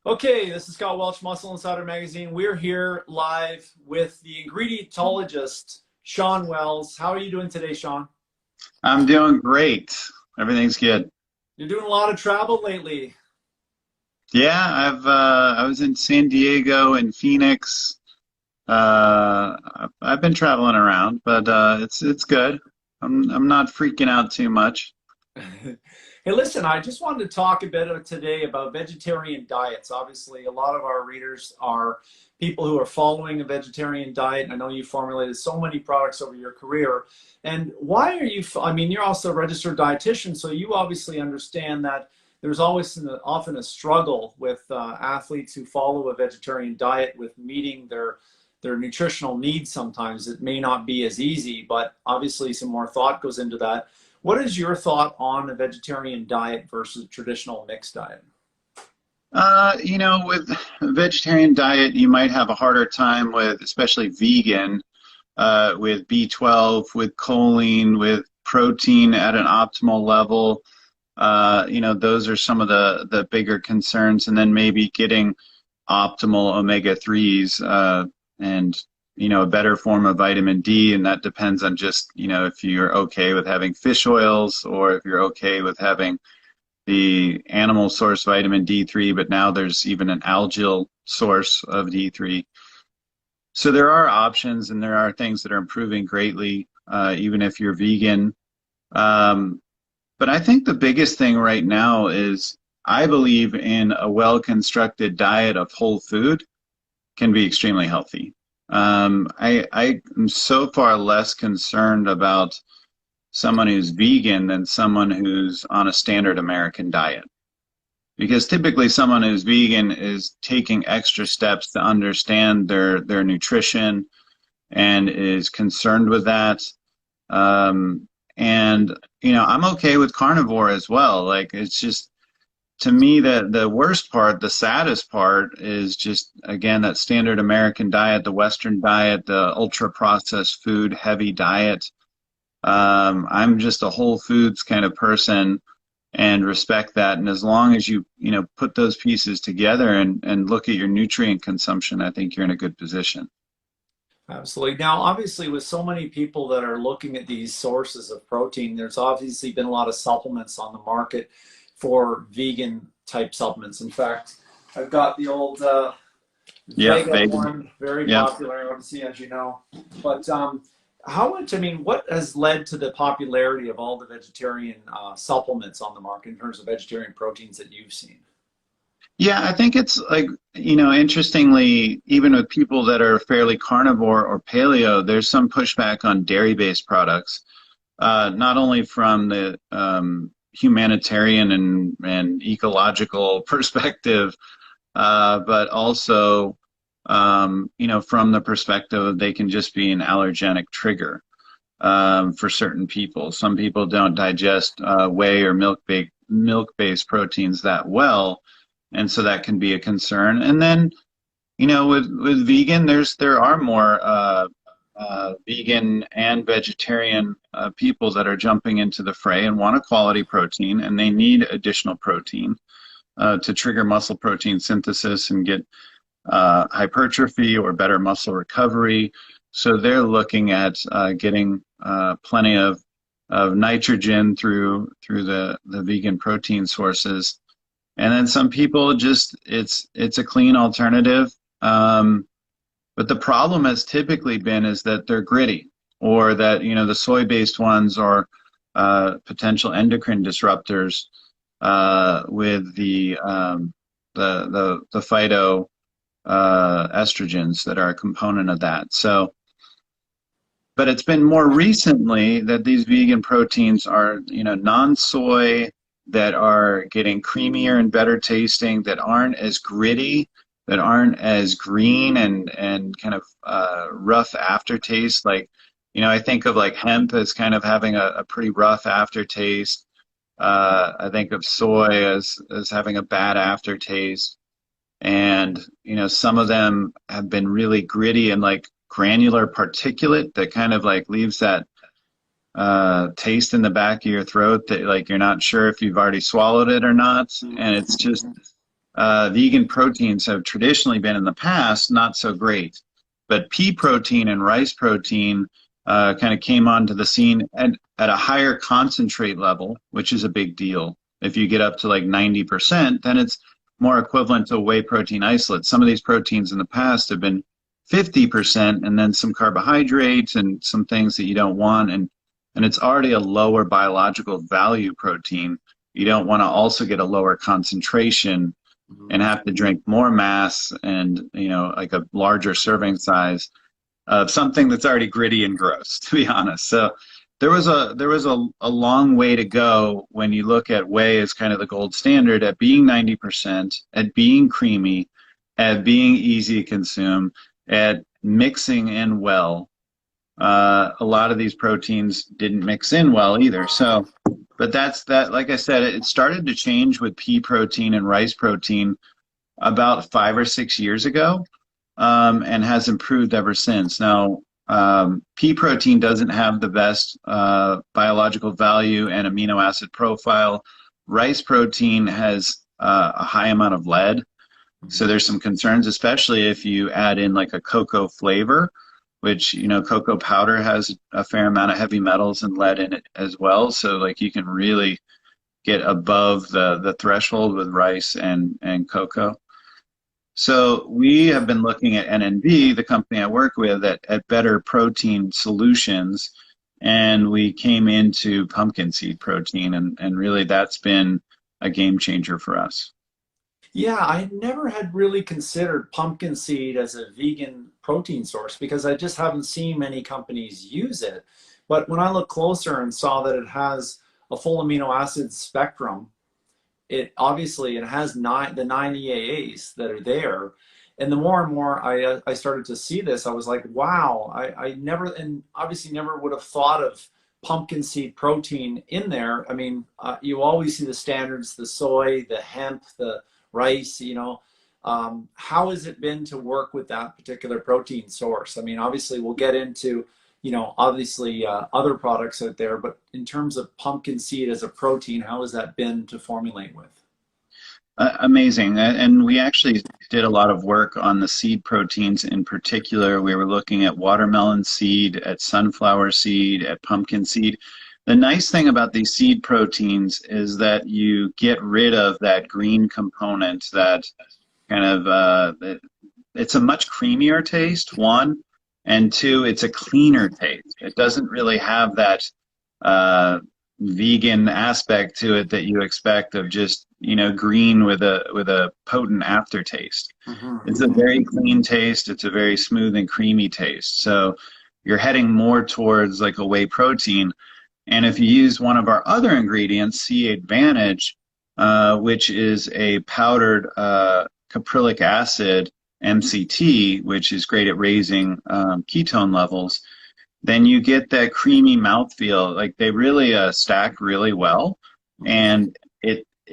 Okay, this is Scott Welch, Muscle Insider Magazine. We're here live with the ingredientologist, Shawn Wells. How are you doing today, Shawn? I'm doing great. Everything's good. You're doing a lot of travel lately. Yeah, I was in San Diego and Phoenix. I've been traveling around, but it's good. I'm not freaking out too much. Hey, listen, I just wanted to talk a bit today about vegetarian diets. Obviously, a lot of our readers are people who are following a vegetarian diet. I know you formulated so many products over your career. And why are you, I mean, you're also a registered dietitian, so you obviously understand that there's always often a struggle with athletes who follow a vegetarian diet with meeting their nutritional needs. Sometimes it may not be as easy, but obviously some more thought goes into that. What is your thought on a vegetarian diet versus traditional mixed diet? With a vegetarian diet, you might have a harder time with, especially vegan, with B12, with choline, with protein at an optimal level. Those are some of the bigger concerns, and then maybe getting optimal omega-3s and a better form of vitamin D, and that depends on just if you're okay with having fish oils or if you're okay with having the animal source vitamin D3, but now there's even an algal source of D3. So there are options, and there are things that are improving greatly, even if you're vegan. But I think the biggest thing right now is I believe in a well-constructed diet of whole food can be extremely healthy. I am so far less concerned about someone who's vegan than someone who's on a standard American diet. Because typically someone who's vegan is taking extra steps to understand their nutrition and is concerned with that. I'm okay with carnivore as well. Like, it's just, to me, the worst part, the saddest part is just, again, that standard American diet, the Western diet, the ultra processed food heavy diet. I'm just a whole foods kind of person and respect that. And as long as you put those pieces together and look at your nutrient consumption, I think you're in a good position. Absolutely. Now, obviously, with so many people that are looking at these sources of protein, there's obviously been a lot of supplements on the market for vegan type supplements. In fact, I've got the old Yeah, Vega vegan. one, very Yeah. popular, obviously, as you know. But how much, I mean, what has led to the popularity of all the vegetarian supplements on the market in terms of vegetarian proteins that you've seen? Yeah, I think it's like, interestingly, even with people that are fairly carnivore or paleo, there's some pushback on dairy-based products, not only from the humanitarian and ecological perspective, but also, from the perspective of they can just be an allergenic trigger for certain people. Some people don't digest whey or milk-based proteins that well, and so that can be a concern. And then, with vegan, there are more vegan and vegetarian people that are jumping into the fray and want a quality protein, and they need additional protein to trigger muscle protein synthesis and get hypertrophy or better muscle recovery. So they're looking at getting plenty of nitrogen through the vegan protein sources. And then some people just, it's a clean alternative. But the problem has typically been is that they're gritty, or that, the soy-based ones are potential endocrine disruptors with the phyto estrogens that are a component of that. So, but it's been more recently that these vegan proteins are, non-soy, that are getting creamier and better tasting, that aren't as gritty, that aren't as green and kind of rough aftertaste. Like, I think of like hemp as kind of having a pretty rough aftertaste. I think of soy as having a bad aftertaste. And, some of them have been really gritty and like granular particulate that kind of like leaves that taste in the back of your throat that like you're not sure if you've already swallowed it or not. And it's just vegan proteins have traditionally been in the past not so great. But pea protein and rice protein kind of came onto the scene at a higher concentrate level, which is a big deal. If you get up to like 90%, then it's more equivalent to whey protein isolate. Some of these proteins in the past have been 50% and then some carbohydrates and some things that you don't want. And it's already a lower biological value protein. You don't want to also get a lower concentration and have to drink more mass and, you know, like a larger serving size of something that's already gritty and gross, to be honest. So there was a long way to go when you look at whey as kind of the gold standard at being 90%, at being creamy, at being easy to consume, at mixing in well. A lot of these proteins didn't mix in well either. So, but that's that. Like I said, it started to change with pea protein and rice protein about 5 or 6 years ago, and has improved ever since. Now, pea protein doesn't have the best biological value and amino acid profile. Rice protein has a high amount of lead. So there's some concerns, especially if you add in like a cocoa flavor, which, you know, cocoa powder has a fair amount of heavy metals and lead in it as well. So like you can really get above the threshold with rice and cocoa. So we have been looking at NNB, the company I work with, at better protein solutions. And we came into pumpkin seed protein, and really that's been a game changer for us. Yeah, I never had really considered pumpkin seed as a vegan protein source because I just haven't seen many companies use it. But when I looked closer and saw that it has a full amino acid spectrum, it obviously it has the 9 EAAs that are there. And the more and more I started to see this, I was like, wow, I never, and obviously never would have thought of pumpkin seed protein in there. I mean, you always see the standards, the soy, the hemp, the rice, you know. How has it been to work with that particular protein source? I mean, obviously we'll get into, you know, obviously other products out there, but in terms of pumpkin seed as a protein, how has that been to formulate with? Amazing. And we actually did a lot of work on the seed proteins in particular. We were looking at watermelon seed, at sunflower seed, at pumpkin seed. The nice thing about these seed proteins is that you get rid of that green component, that kind of, it's a much creamier taste, one, and two, it's a cleaner taste. It doesn't really have that vegan aspect to it that you expect of just, you know, green with a potent aftertaste. It's a very clean taste. It's a very smooth and creamy taste. So you're heading more towards like a whey protein. And if you use one of our other ingredients, 𝐂𝐨𝐧𝐽, which is a powdered caprylic acid, MCT, which is great at raising ketone levels, then you get that creamy mouthfeel. Like they really stack really well, and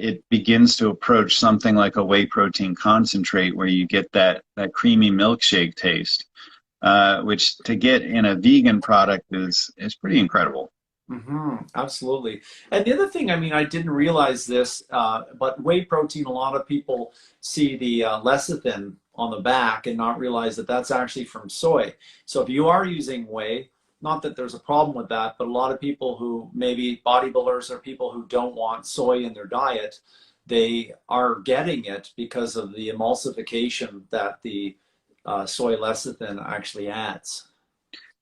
it begins to approach something like a whey protein concentrate, where you get that creamy milkshake taste, which to get in a vegan product is pretty incredible. Absolutely. And the other thing, I mean, I didn't realize this, but whey protein, a lot of people see the lecithin on the back and not realize that that's actually from soy. So if you are using whey, not that there's a problem with that, but a lot of people who maybe bodybuilders or people who don't want soy in their diet, they are getting it because of the emulsification that the soy lecithin actually adds.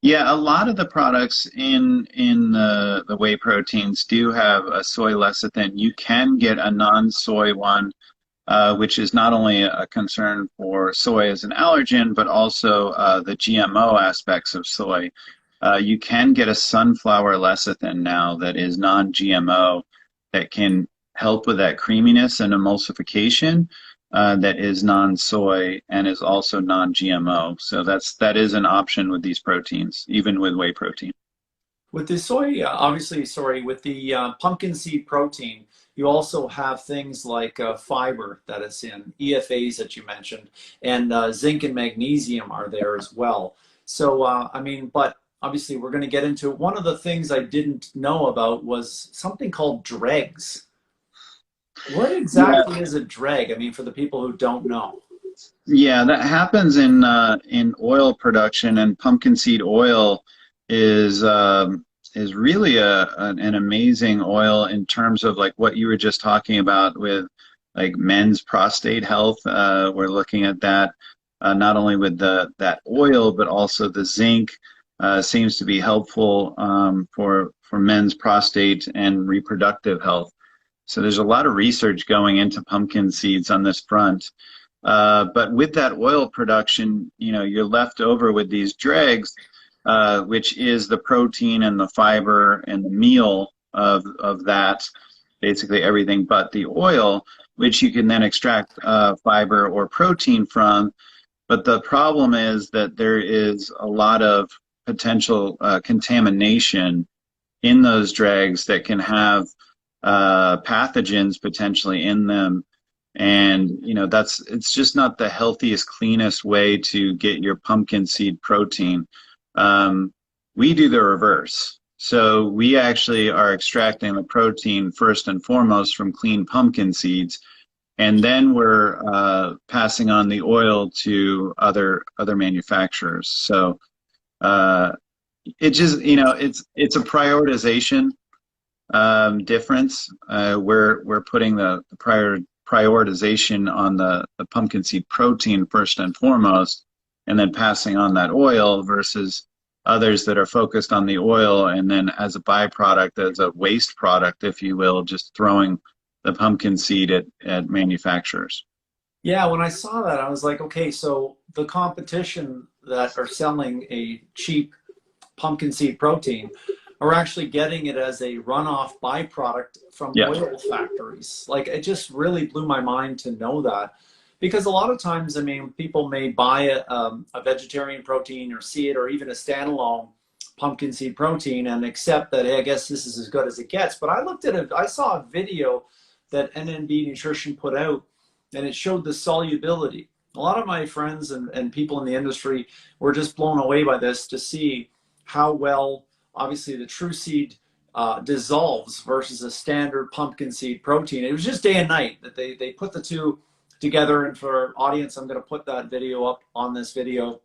Yeah, a lot of the products in the whey proteins do have a soy lecithin. You can get a non-soy one, which is not only a concern for soy as an allergen, but also the GMO aspects of soy. You can get a sunflower lecithin now that is non-GMO that can help with that creaminess and emulsification. That is non-soy and is also non-GMO. So that is an option with these proteins, even with whey protein. With the soy, obviously, sorry, with the pumpkin seed protein, you also have things like fiber that is in, EFAs that you mentioned, and zinc and magnesium are there as well. So, I mean, but obviously we're going to get into, one of the things I didn't know about was something called dregs. What Yeah, exactly is a dreg? I mean, for the people who don't know. yeah, that happens in oil production, and pumpkin seed oil is really an amazing oil in terms of like what you were just talking about with like men's prostate health. We're looking at that not only with that oil, but also the zinc seems to be helpful for men's prostate and reproductive health. So there's a lot of research going into pumpkin seeds on this front. But with that oil production, you know, you're left over with these dregs, which is the protein and the fiber and the meal of that, basically everything but the oil, which you can then extract fiber or protein from. But the problem is that there is a lot of potential contamination in those dregs that can have pathogens potentially in them. And, you know, it's just not the healthiest, cleanest way to get your pumpkin seed protein. We do the reverse. So we actually are extracting the protein first and foremost from clean pumpkin seeds, and then we're passing on the oil to other manufacturers. So it just, you know, it's a prioritization difference. We're putting the prioritization on the pumpkin seed protein first and foremost, and then passing on that oil, versus others that are focused on the oil and then as a byproduct, as a waste product, if you will, just throwing the pumpkin seed at manufacturers. Yeah, when I saw that, I was like, okay, so the competition that are selling a cheap pumpkin seed protein are actually getting it as a runoff byproduct from Yeah. oil factories. Like, it just really blew my mind to know that. Because a lot of times, I mean, people may buy a vegetarian protein or see it, or even a standalone pumpkin seed protein, and accept that, hey, I guess this is as good as it gets. But I looked at it, I saw a video that NNB Nutrition put out, and it showed the solubility. A lot of my friends and people in the industry were just blown away by this, to see how well, obviously, the TRUSEED dissolves versus a standard pumpkin seed protein. It was just day and night that they put the two together. And for our audience, I'm going to put that video up on this video.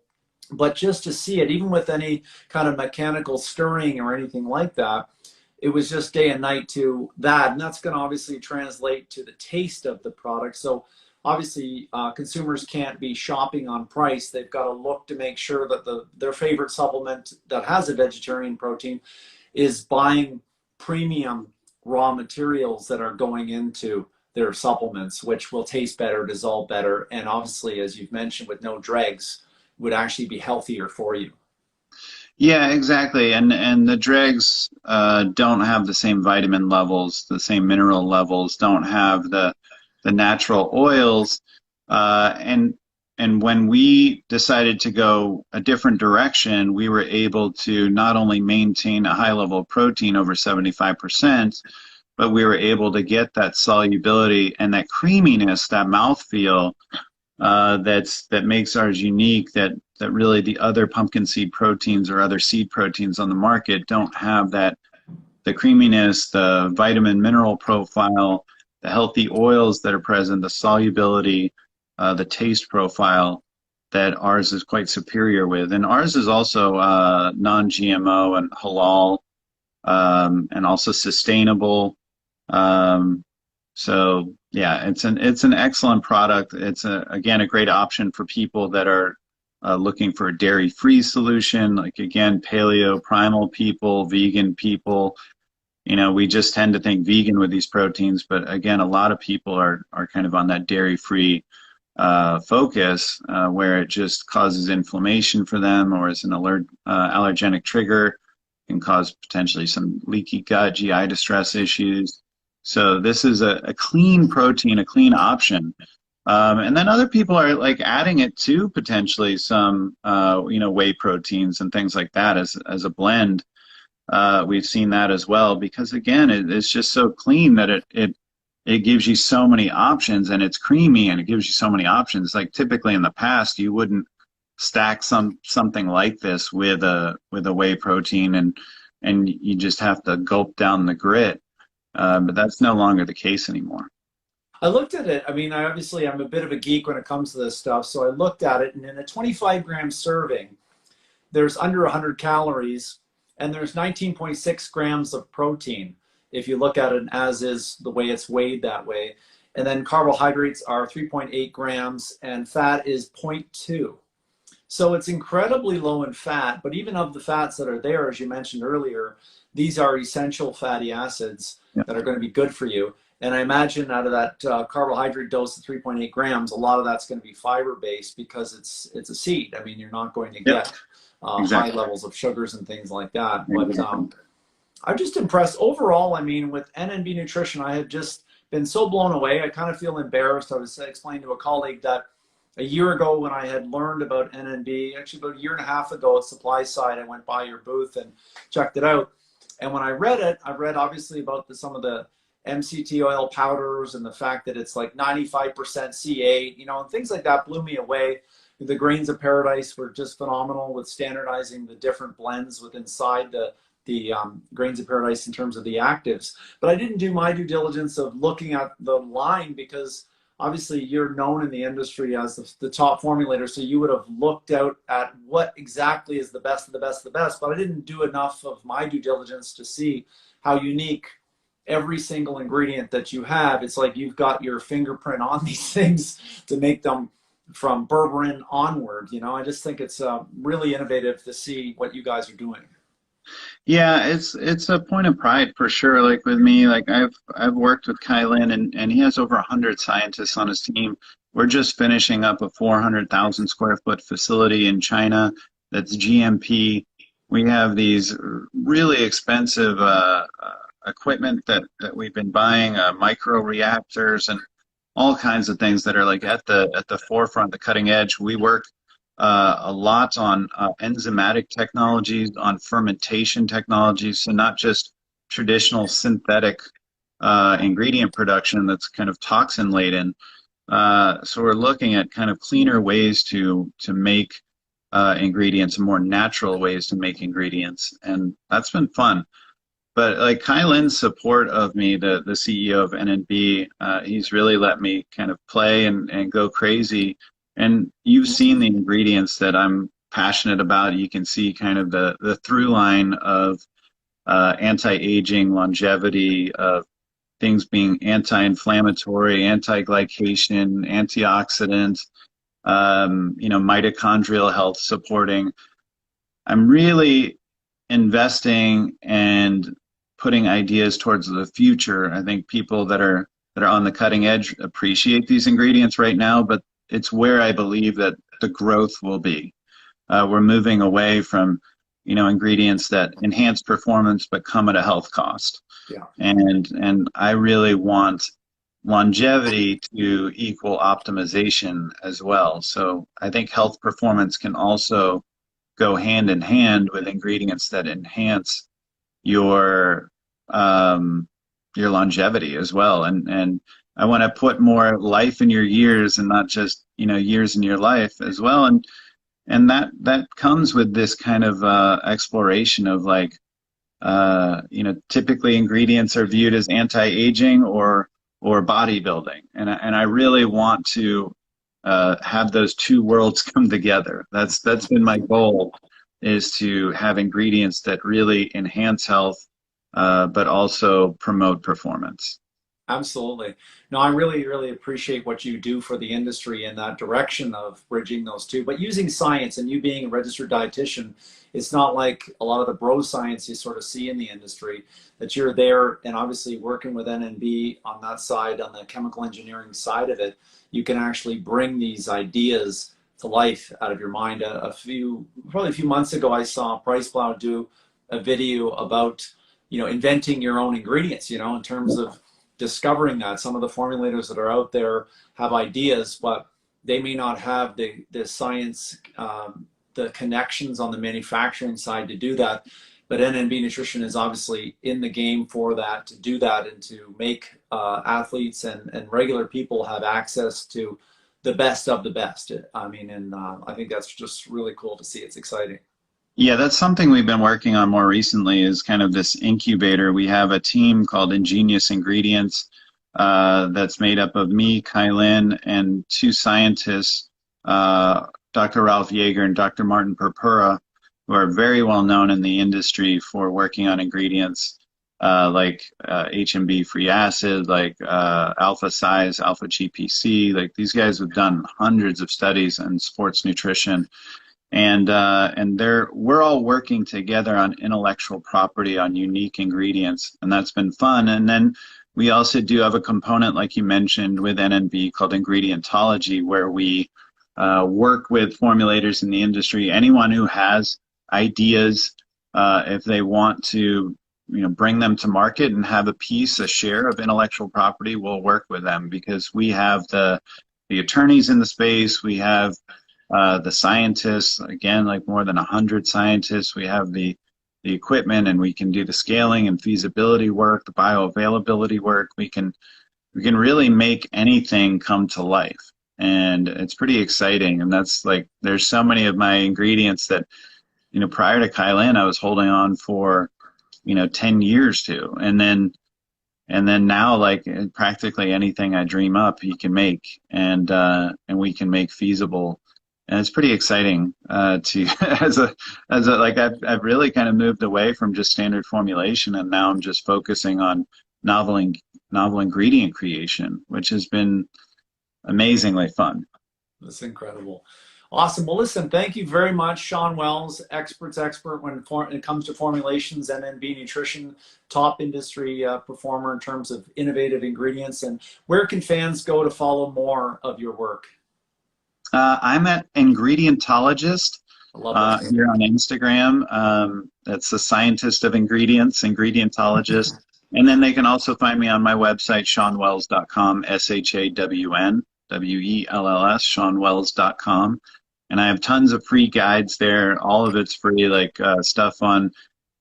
But just to see it, even with any kind of mechanical stirring or anything like that, it was just day and night to that. And that's going to obviously translate to the taste of the product. So obviously, consumers can't be shopping on price. They've got to look to make sure that their favorite supplement that has a vegetarian protein is buying premium raw materials that are going into their supplements, which will taste better, dissolve better, and obviously, as you've mentioned, with no dregs, would actually be healthier for you. Yeah, exactly. And the dregs don't have the same vitamin levels, the same mineral levels, don't have the natural oils. And when we decided to go a different direction, we were able to not only maintain a high level of protein over 75%, but we were able to get that solubility and that creaminess, that mouthfeel that makes ours unique, that really the other pumpkin seed proteins or other seed proteins on the market don't have that, the creaminess, the vitamin mineral profile, the healthy oils that are present, the solubility, the taste profile that ours is quite superior with. And ours is also non-GMO and halal, and also sustainable. So yeah, it's an excellent product. It's again a great option for people that are looking for a dairy-free solution, like again paleo, primal people, vegan people. You know, we just tend to think vegan with these proteins, but again, a lot of people are kind of on that dairy-free focus, where it just causes inflammation for them, or is an allergenic trigger, can cause potentially some leaky gut, GI distress issues. So this is a clean protein, a clean option. And then other people are like adding it to potentially some, whey proteins and things like that as a blend. We've seen that as well, because again, it's just so clean that it gives you so many options, and it's creamy and it gives you so many options. Like typically in the past, you wouldn't stack something like this with a whey protein, and you just have to gulp down the grit. But that's no longer the case anymore. I looked at it. I mean, I'm a bit of a geek when it comes to this stuff. So I looked at it, and in a 25-gram serving, there's under 100 calories, and there's 19.6 grams of protein if you look at it as is the way it's weighed that way. And then carbohydrates are 3.8 grams, and fat is 0.2. So it's incredibly low in fat, but even of the fats that are there, as you mentioned earlier, these are essential fatty acids that are going to be good for you. And I imagine out of that carbohydrate dose of 3.8 grams, a lot of that's going to be fiber-based because it's a seed. I mean, you're not going to get high levels of sugars and things like that. But I'm just impressed overall. I mean, with NNB Nutrition, I had just been so blown away. I kind of feel embarrassed. I was explaining to a colleague that a year ago when I had learned about NNB, actually about a year and a half ago at Supply Side, I went by your booth and checked it out. And when I read it, I read obviously about some of the MCT oil powders and the fact that it's like 95% C8, you know, and things like that blew me away. The grains of paradise were just phenomenal with standardizing the different blends with inside the grains of paradise in terms of the actives. But I didn't do my due diligence of looking at the line because obviously you're known in the industry as the top formulator, so you would have looked out at what exactly is the best of the best of the best, but I didn't do enough of my due diligence to see how unique every single ingredient that you have. It's like you've got your fingerprint on these things to make them from berberine onward. You know, I just think it's really innovative to see what you guys are doing. Yeah, it's a point of pride for sure. Like with me, like I've worked with Kylan, and he has over 100 scientists on his team. We're just finishing up a 400,000 square foot facility in China that's GMP. We have these really expensive equipment that we've been buying, micro reactors and all kinds of things that are like at the forefront, the cutting edge. We work a lot on enzymatic technologies, on fermentation technologies, so not just traditional synthetic ingredient production that's kind of toxin laden. So we're looking at kind of cleaner ways to make ingredients, more natural ways to make ingredients, and that's been fun. But like Kylan's support of me, the CEO of NNB, he's really let me kind of play and go crazy. And you've seen the ingredients that I'm passionate about. You can see kind of the through line of anti-aging, longevity, of things being anti-inflammatory, anti-glycation, antioxidant, you know, mitochondrial health supporting. I'm really investing and putting ideas towards the future. I think people that are on the cutting edge appreciate these ingredients right now, but it's where I believe that the growth will be. We're moving away from, you know, ingredients that enhance performance but come at a health cost. Yeah. And I really want longevity to equal optimization as well. So I think health performance can also go hand in hand with ingredients that enhance your longevity as well. And I want to put more life in your years and not just, you know, years in your life as well. And that comes with this kind of exploration of like, you know, typically ingredients are viewed as anti-aging or bodybuilding. And I really want to have those two worlds come together. That's been my goal, is to have ingredients that really enhance health, but also promote performance. Absolutely. No, I really, really appreciate what you do for the industry in that direction of bridging those two. But using science, and you being a registered dietitian, it's not like a lot of the bro science you sort of see in the industry, that you're there and obviously working with NNB on that side, on the chemical engineering side of it, you can actually bring these ideas to life out of your mind. Probably a few months ago, I saw Price Blau do a video about, you know, inventing your own ingredients, you know, in terms of discovering that some of the formulators that are out there have ideas, but they may not have the science, the connections on the manufacturing side to do that. But NNB Nutrition is obviously in the game for that, to do that and to make athletes and regular people have access to the best of the best. I mean, and I think that's just really cool to see. It's exciting. Yeah, that's something we've been working on more recently, is kind of this incubator. We have a team called Ingenious Ingredients. that's made up of me, 𝐂𝐤𝐧𝐽, and two scientists, Dr. Ralph 𝐂𝐤𝐧𝐝 and Dr. Martin Purpura, who are very well known in the industry for working on ingredients like HMB free acid, like 𝐂𝐨𝐧𝐴, alpha GPC. Like these guys have done hundreds of studies in sports nutrition, and we're all working together on intellectual property on unique ingredients, and that's been fun. And then we also do have a component, like you mentioned, with NNB called ingredientology, where we work with formulators in the industry. Anyone who has ideas, if they want to, bring them to market and have a share of intellectual property, we'll work with them, because we have the attorneys in the space, we have the scientists, again, like more than 100 scientists, we have the equipment, and we can do the scaling and feasibility work, the bioavailability work. We can really make anything come to life, and it's pretty exciting. And that's like, there's so many of my ingredients that, prior to 𝐂𝐤𝐧𝐝, I was holding on for 10 years to, and then now, like, practically anything I dream up, he can make, and we can make feasible. And it's pretty exciting to I've really kind of moved away from just standard formulation, and now I'm just focusing on novel ingredient creation, which has been amazingly fun. That's incredible. Awesome. Well, listen, thank you very much, Shawn Wells, expert's expert when it comes to formulations, NNB Nutrition, top industry performer in terms of innovative ingredients. And where can fans go to follow more of your work? I'm at Ingredientologist here on Instagram. That's the scientist of ingredients, Ingredientologist. And then they can also find me on my website, ShawnWells.com, ShawnWells, ShawnWells.com. And I have tons of free guides there. All of it's free, like stuff on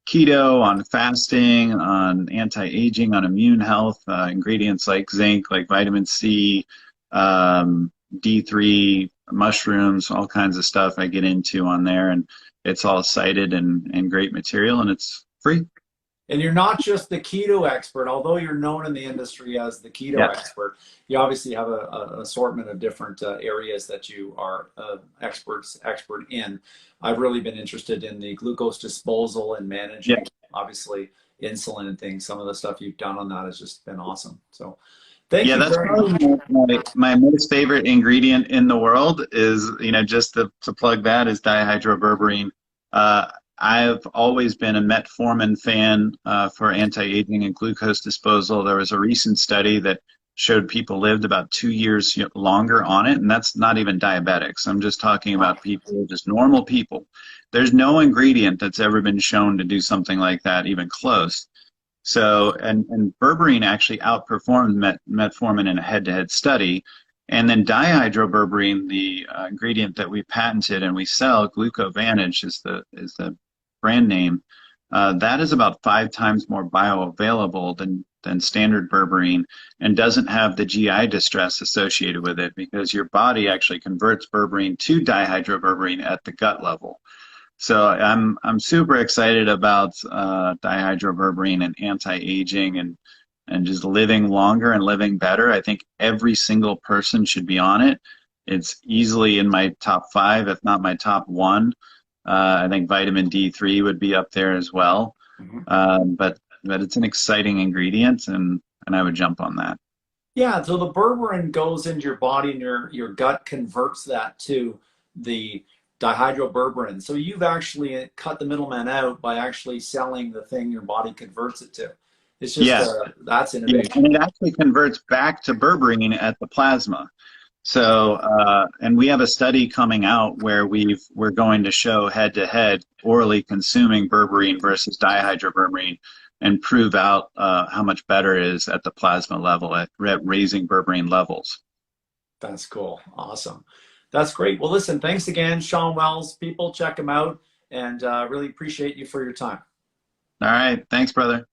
keto, on fasting, on anti-aging, on immune health, ingredients like zinc, like vitamin C, D3, mushrooms, all kinds of stuff I get into on there, and it's all cited and great material, and it's free. And you're not just the keto expert, although you're known in the industry as the keto expert. You obviously have an assortment of different areas that you are expert in. I've really been interested in the glucose disposal and managing, obviously, insulin and things. Some of the stuff you've done on that has just been awesome. So thank you that's very much. My most favorite ingredient in the world is, just to plug that, is dihydroberberine. I've always been a metformin fan for anti-aging and glucose disposal. There was a recent study that showed people lived about 2 years longer on it, and that's not even diabetics. I'm just talking about people, just normal people. There's no ingredient that's ever been shown to do something like that, even close. So, and berberine actually outperformed metformin in a head-to-head study. And then dihydroberberine, the ingredient that we patented and we sell, GlucoVantage is the brand name, that is about 5 times more bioavailable than standard berberine, and doesn't have the GI distress associated with it, because your body actually converts berberine to dihydroberberine at the gut level. So I'm super excited about dihydroberberine and anti-aging and just living longer and living better. I think every single person should be on it. It's easily in my top 5, if not my top 1. I think vitamin D3 would be up there as well. But it's an exciting ingredient, and I would jump on that. Yeah, so the berberine goes into your body, and your gut converts that to the dihydroberberine. So you've actually cut the middleman out by actually selling the thing your body converts it to. It's just that's innovation. And it actually converts back to berberine at the plasma. So, and we have a study coming out where we're going to show head-to-head orally consuming berberine versus dihydroberberine, and prove out how much better it is at the plasma level at raising berberine levels. That's cool. Awesome. That's great. Well, listen, thanks again, Shawn Wells. People, check him out, and really appreciate you for your time. All right. Thanks, brother.